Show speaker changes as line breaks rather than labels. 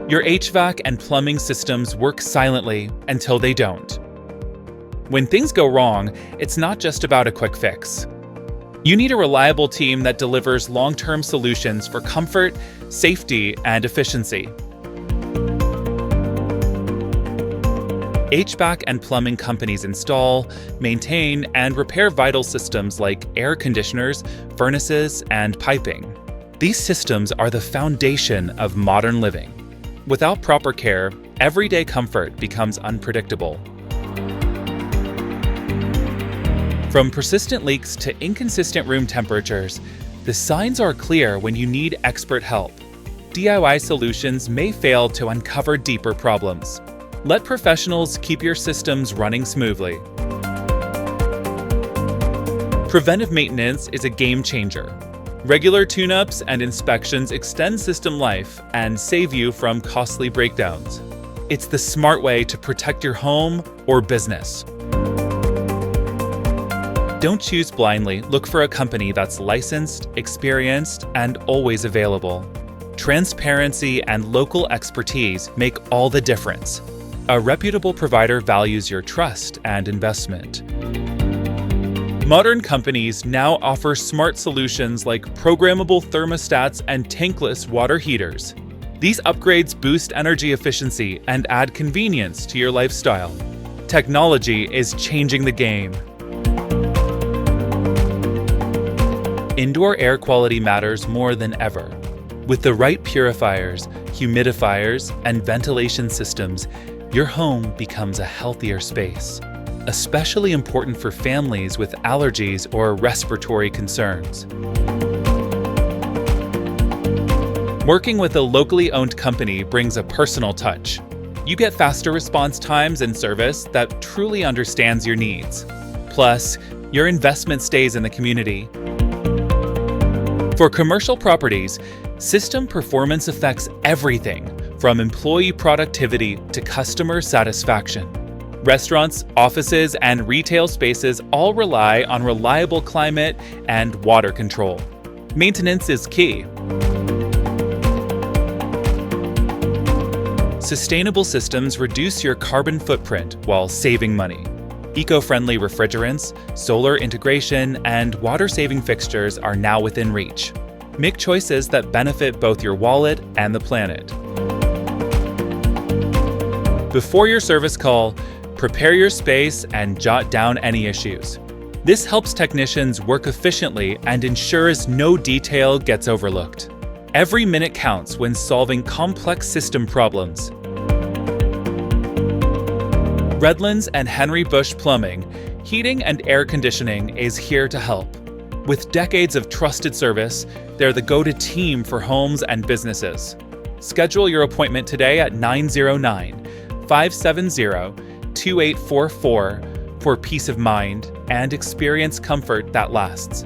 Your HVAC and plumbing systems work silently until they don't. When things go wrong, it's not just about a quick fix. You need a reliable team that delivers long-term solutions for comfort, safety, and efficiency. HVAC and plumbing companies install, maintain, and repair vital systems like air conditioners, furnaces, and piping. These systems are the foundation of modern living. Without proper care, everyday comfort becomes unpredictable. From persistent leaks to inconsistent room temperatures, the signs are clear when you need expert help. DIY solutions may fail to uncover deeper problems. Let professionals keep your systems running smoothly. Preventive maintenance is a game changer. Regular tune-ups and inspections extend system life and save you from costly breakdowns. It's the smart way to protect your home or business. Don't choose blindly. Look for a company that's licensed, experienced, and always available. Transparency and local expertise make all the difference. A reputable provider values your trust and investment. Modern companies now offer smart solutions like programmable thermostats and tankless water heaters. These upgrades boost energy efficiency and add convenience to your lifestyle. Technology is changing the game. Indoor air quality matters more than ever. With the right purifiers, humidifiers, and ventilation systems, your home becomes a healthier space. Especially important for families with allergies or respiratory concerns. Working with a locally owned company brings a personal touch. You get faster response times and service that truly understands your needs. Plus, your investment stays in the community. For commercial properties, system performance affects everything from employee productivity to customer satisfaction. Restaurants, offices, and retail spaces all rely on reliable climate and water control. Maintenance is key. Sustainable systems reduce your carbon footprint while saving money. Eco-friendly refrigerants, solar integration, and water-saving fixtures are now within reach. Make choices that benefit both your wallet and the planet. Before your service call, prepare your space and jot down any issues. This helps technicians work efficiently and ensures no detail gets overlooked. Every minute counts when solving complex system problems. Redlands and Henry Bush Plumbing, heating and air conditioning is here to help. With decades of trusted service, they're the go-to team for homes and businesses. Schedule your appointment today at 909-570-2844 for peace of mind and experience comfort that lasts.